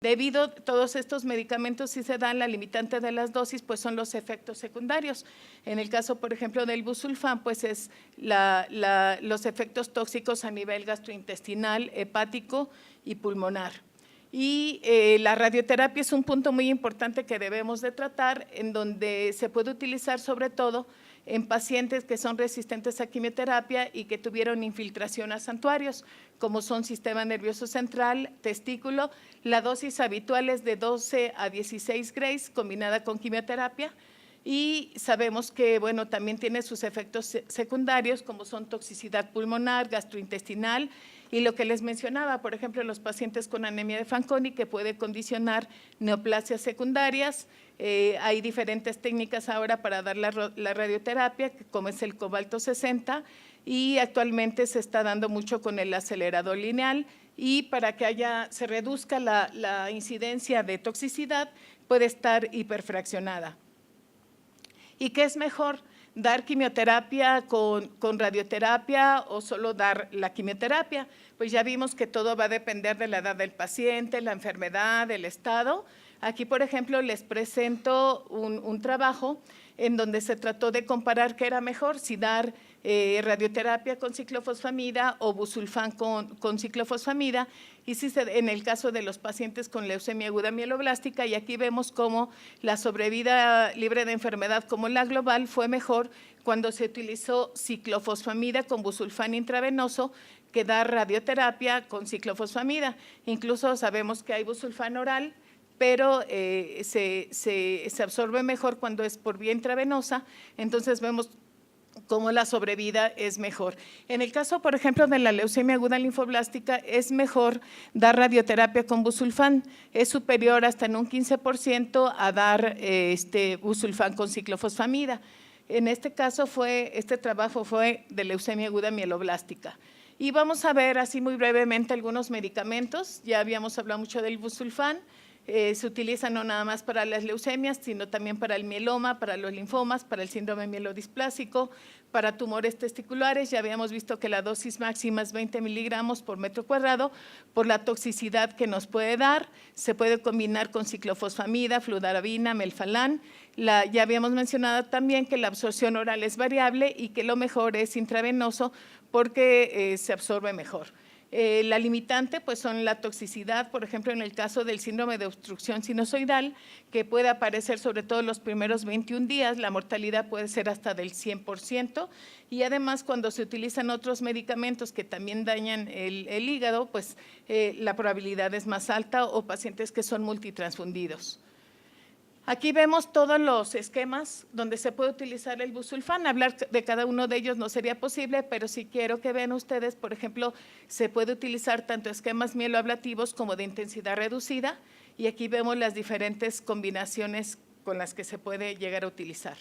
Debido a todos estos medicamentos, si se dan la limitante de las dosis, pues son los efectos secundarios. En el caso, por ejemplo, del busulfán, pues es los efectos tóxicos a nivel gastrointestinal, hepático y pulmonar. Y la radioterapia es un punto muy importante que debemos de tratar, en donde se puede utilizar sobre todo en pacientes que son resistentes a quimioterapia y que tuvieron infiltración a santuarios, como son sistema nervioso central, testículo. La dosis habitual es de 12 a 16 grays combinada con quimioterapia, y sabemos que, bueno, también tiene sus efectos secundarios, como son toxicidad pulmonar, gastrointestinal, y lo que les mencionaba, por ejemplo, los pacientes con anemia de Fanconi, que puede condicionar neoplasias secundarias. Hay diferentes técnicas ahora para dar la radioterapia, como es el cobalto 60, y actualmente se está dando mucho con el acelerador lineal, y para que se reduzca la incidencia de toxicidad, puede estar hiperfraccionada. ¿Y qué es mejor? ¿Dar quimioterapia con radioterapia o solo dar la quimioterapia? Pues ya vimos que todo va a depender de la edad del paciente, la enfermedad, el estado. Aquí, por ejemplo, les presento un trabajo en donde se trató de comparar qué era mejor, si dar radioterapia con ciclofosfamida o busulfán con ciclofosfamida, y si en el caso de los pacientes con leucemia aguda mieloblástica, y aquí vemos cómo la sobrevida libre de enfermedad como la global fue mejor cuando se utilizó ciclofosfamida con busulfán intravenoso que dar radioterapia con ciclofosfamida. Incluso sabemos que hay busulfán oral, pero se absorbe mejor cuando es por vía intravenosa, entonces vemos cómo la sobrevida es mejor. En el caso, por ejemplo, de la leucemia aguda linfoblástica, es mejor dar radioterapia con busulfán, es superior hasta en un 15% a dar busulfán con ciclofosfamida. En este caso este trabajo fue de leucemia aguda mieloblástica. Y vamos a ver así muy brevemente algunos medicamentos. Ya habíamos hablado mucho del busulfán. Se utiliza no nada más para las leucemias, sino también para el mieloma, para los linfomas, para el síndrome mielodisplásico, para tumores testiculares. Ya habíamos visto que la dosis máxima es 20 miligramos por metro cuadrado por la toxicidad que nos puede dar. Se puede combinar con ciclofosfamida, fludarabina, melfalán. Ya habíamos mencionado también que la absorción oral es variable y que lo mejor es intravenoso porque se absorbe mejor. La limitante pues son la toxicidad, por ejemplo, en el caso del síndrome de obstrucción sinusoidal, que puede aparecer sobre todo los primeros 21 días, la mortalidad puede ser hasta del 100%, y además cuando se utilizan otros medicamentos que también dañan el hígado, pues la probabilidad es más alta, o pacientes que son multitransfundidos. Aquí vemos todos los esquemas donde se puede utilizar el busulfán. Hablar de cada uno de ellos no sería posible, pero sí quiero que vean ustedes, por ejemplo, se puede utilizar tanto esquemas mieloablativos como de intensidad reducida, y aquí vemos las diferentes combinaciones con las que se puede llegar a utilizar.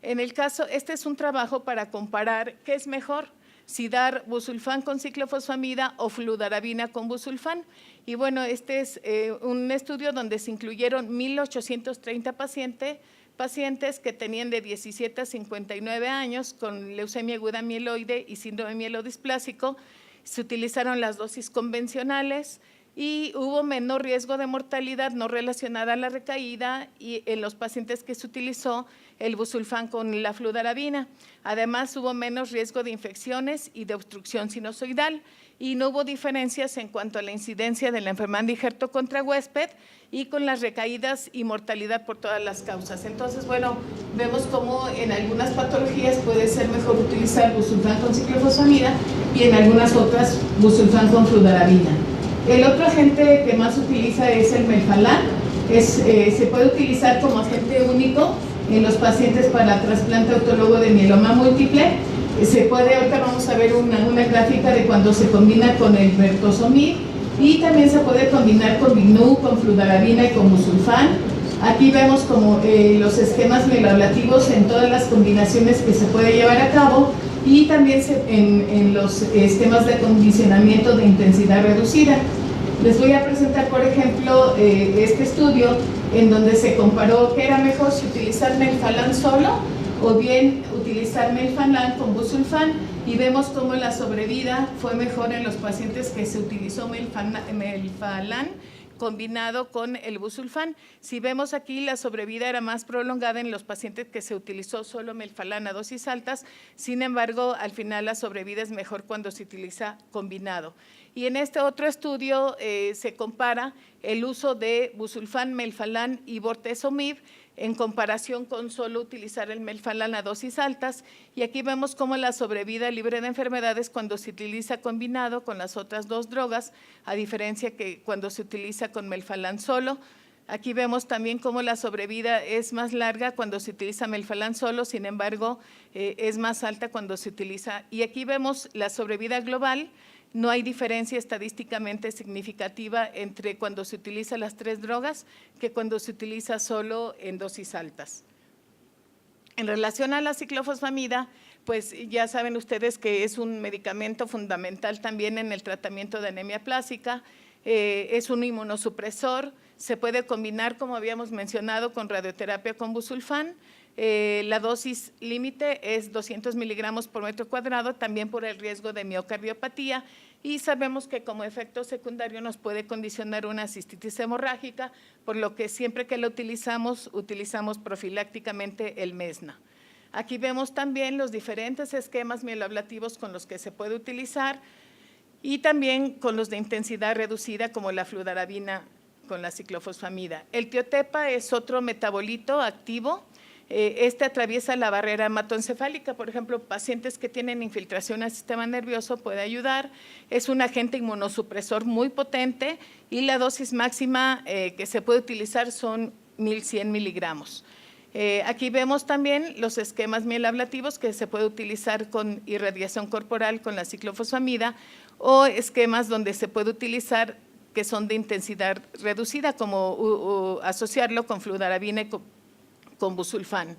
En el caso, este es un trabajo para comparar qué es mejor, si dar busulfán con ciclofosfamida o fludarabina con busulfán. Y bueno, este es un estudio donde se incluyeron 1,830 pacientes que tenían de 17 a 59 años con leucemia aguda mieloide y síndrome mielodisplásico. Se utilizaron las dosis convencionales y hubo menor riesgo de mortalidad no relacionada a la recaída y en los pacientes que se utilizó el busulfán con la fludarabina. Además, hubo menos riesgo de infecciones y de obstrucción sinusoidal, y no hubo diferencias en cuanto a la incidencia de la enfermedad de injerto contra huésped y con las recaídas y mortalidad por todas las causas. Entonces, bueno, vemos cómo en algunas patologías puede ser mejor utilizar busulfán con ciclofosfamida y en algunas otras busulfán con fludarabina. El otro agente que más se utiliza es el melfalán. Se puede utilizar como agente único en los pacientes para trasplante autólogo de mieloma múltiple. Ahorita vamos a ver una gráfica de cuando se combina con el bertosomib, y también se puede combinar con Vignu, con fludarabina y con busulfán. Aquí vemos como los esquemas mieloablativos en todas las combinaciones que se puede llevar a cabo, y también en los esquemas de acondicionamiento de intensidad reducida. Les voy a presentar, por ejemplo, este estudio en donde se comparó qué era mejor, si utilizar melfalán solo o bien utilizar melfalán con busulfán, y vemos cómo la sobrevida fue mejor en los pacientes que se utilizó melfalán combinado con el busulfán. Si vemos aquí, la sobrevida era más prolongada en los pacientes que se utilizó solo melfalán a dosis altas, sin embargo, al final la sobrevida es mejor cuando se utiliza combinado. Y en este otro estudio se compara el uso de busulfán, melfalán y bortezomib en comparación con solo utilizar el melfalán a dosis altas, y aquí vemos cómo la sobrevida libre de enfermedades cuando se utiliza combinado con las otras dos drogas, a diferencia que cuando se utiliza con melfalán solo. Aquí vemos también cómo la sobrevida es más larga cuando se utiliza melfalán solo, sin embargo, es más alta cuando se utiliza. Y aquí vemos la sobrevida global. No hay diferencia estadísticamente significativa entre cuando se utiliza las tres drogas que cuando se utiliza solo en dosis altas. En relación a la ciclofosfamida, pues ya saben ustedes que es un medicamento fundamental también en el tratamiento de anemia plástica, es un inmunosupresor, se puede combinar, como habíamos mencionado, con radioterapia con busulfán. La dosis límite es 200 miligramos por metro cuadrado, también por el riesgo de miocardiopatía, y sabemos que como efecto secundario nos puede condicionar una cistitis hemorrágica, por lo que siempre que lo utilizamos profilácticamente el Mesna. Aquí vemos también los diferentes esquemas mieloablativos con los que se puede utilizar y también con los de intensidad reducida como la fludarabina con la ciclofosfamida. El tiotepa es otro metabolito activo. Este atraviesa la barrera hematoencefálica, por ejemplo, pacientes que tienen infiltración al sistema nervioso puede ayudar. Es un agente inmunosupresor muy potente y la dosis máxima que se puede utilizar son 1100 miligramos. Aquí vemos también los esquemas mielablativos que se puede utilizar con irradiación corporal con la ciclofosfamida o esquemas donde se puede utilizar que son de intensidad reducida, como asociarlo con fludarabina y con busulfán.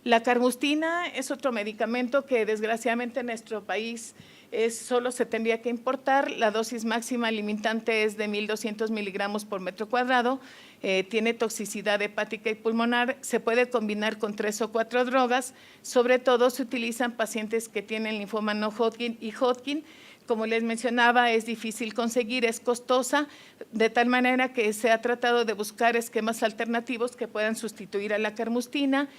La carmustina es otro medicamento que desgraciadamente en nuestro país solo se tendría que importar. La dosis máxima limitante es de 1.200 miligramos por metro cuadrado, tiene toxicidad hepática y pulmonar, se puede combinar con 3 o 4 drogas, sobre todo se utilizan pacientes que tienen linfoma no Hodgkin y Hodgkin. Como les mencionaba, es difícil conseguir, es costosa, de tal manera que se ha tratado de buscar esquemas alternativos que puedan sustituir a la carmustina.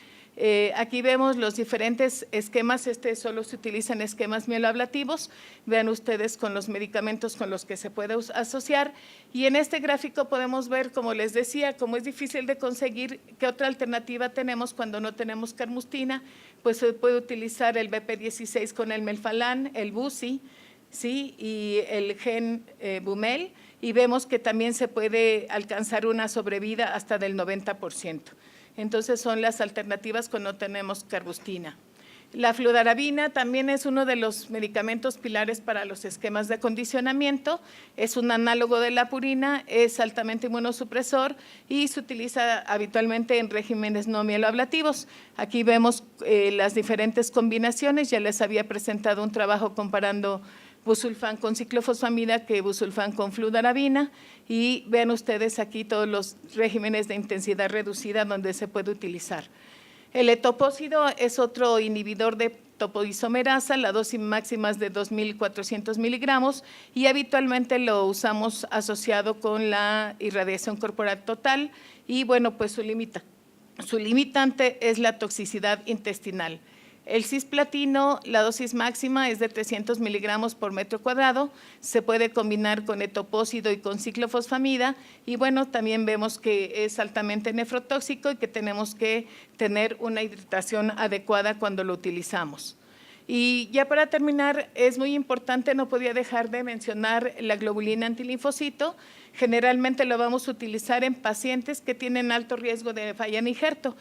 Aquí vemos los diferentes esquemas, solo se utilizan esquemas mieloablativos, vean ustedes con los medicamentos con los que se puede asociar, y en este gráfico podemos ver, como les decía, como es difícil de conseguir, qué otra alternativa tenemos cuando no tenemos carmustina, pues se puede utilizar el BP16 con el melfalán, el busi, ¿sí? Y el gen Bumel, y vemos que también se puede alcanzar una sobrevida hasta del 90%. Entonces son las alternativas cuando no tenemos carmustina. La fludarabina también es uno de los medicamentos pilares para los esquemas de acondicionamiento, es un análogo de la purina, es altamente inmunosupresor y se utiliza habitualmente en regímenes no mieloablativos. Aquí vemos las diferentes combinaciones, ya les había presentado un trabajo comparando busulfán con ciclofosfamida que busulfán con fludarabina, y vean ustedes aquí todos los regímenes de intensidad reducida donde se puede utilizar. El etopósido es otro inhibidor de topoisomerasa, la dosis máxima es de 2.400 miligramos y habitualmente lo usamos asociado con la irradiación corporal total y bueno, pues su limitante es la toxicidad intestinal. El cisplatino, la dosis máxima es de 300 miligramos por metro cuadrado, se puede combinar con etopósido y con ciclofosfamida y bueno, también vemos que es altamente nefrotóxico y que tenemos que tener una hidratación adecuada cuando lo utilizamos. Y ya para terminar, es muy importante, no podía dejar de mencionar la globulina antilinfocito. Generalmente lo vamos a utilizar en pacientes que tienen alto riesgo de falla en injerto.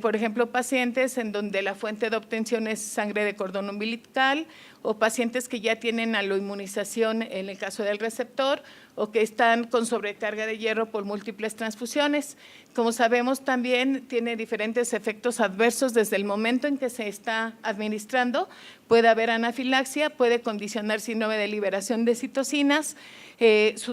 Por ejemplo, pacientes en donde la fuente de obtención es sangre de cordón umbilical o pacientes que ya tienen aloinmunización en el caso del receptor o que están con sobrecarga de hierro por múltiples transfusiones. Como sabemos, también tiene diferentes efectos adversos desde el momento en que se está administrando. puede haber anafilaxia, puede condicionar síndrome de liberación de citocinas. Su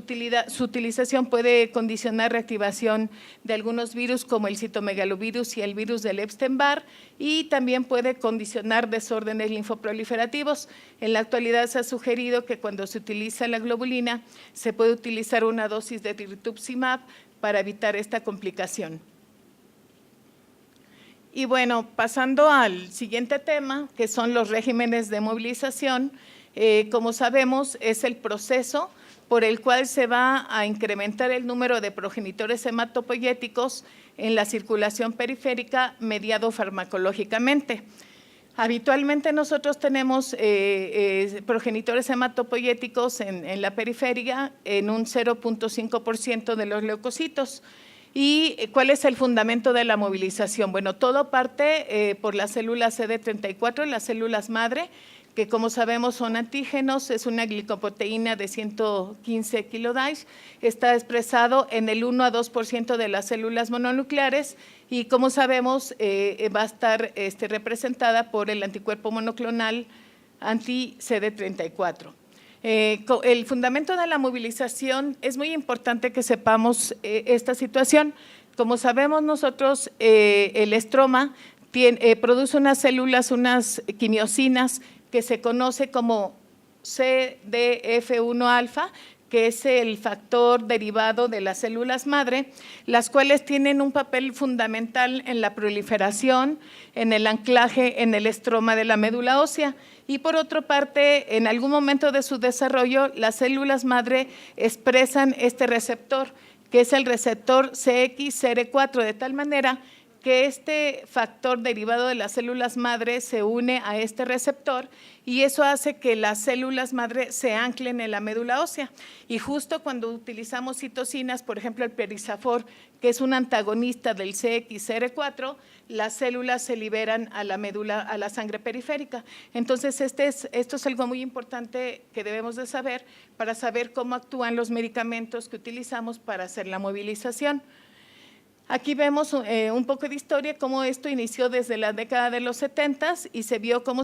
utilización puede condicionar reactivación de algunos virus como el citomegalovirus y el virus del Epstein-Barr, y también puede condicionar desórdenes linfoproliferativos. En la actualidad se ha sugerido que cuando se utiliza la globulina se puede utilizar una dosis de rituximab para evitar esta complicación. Y bueno, pasando al siguiente tema, que son los regímenes de movilización, como sabemos, es el proceso por el cual se va a incrementar el número de progenitores hematopoyéticos en la circulación periférica mediado farmacológicamente. Habitualmente nosotros tenemos progenitores hematopoyéticos en la periferia en un 0.5% de los leucocitos. ¿Y cuál es el fundamento de la movilización? Bueno, todo parte por las células CD34, las células madre, que como sabemos son antígenos, es una glicoproteína de 115 kilodalton, está expresado en el 1 a 2% de las células mononucleares y como sabemos va a estar representada por el anticuerpo monoclonal anti-CD34. El fundamento de la movilización es muy importante que sepamos esta situación. Como sabemos nosotros, el estroma produce unas células, unas quimiosinas que se conoce como CDF1 alfa, que es el factor derivado de las células madre, las cuales tienen un papel fundamental en la proliferación, en el anclaje en el estroma de la médula ósea. Y por otra parte, en algún momento de su desarrollo, las células madre expresan este receptor, que es el receptor CXCR4, de tal manera que este factor derivado de las células madre se une a este receptor y eso hace que las células madre se anclen en la médula ósea. Y justo cuando utilizamos citocinas, por ejemplo el perisafor, que es un antagonista del CXCR4, las células se liberan a la médula, a la sangre periférica. Entonces, esto es algo muy importante que debemos de saber para saber cómo actúan los medicamentos que utilizamos para hacer la movilización. Aquí vemos un poco de historia, cómo esto inició desde la década de los 70 y se vio cómo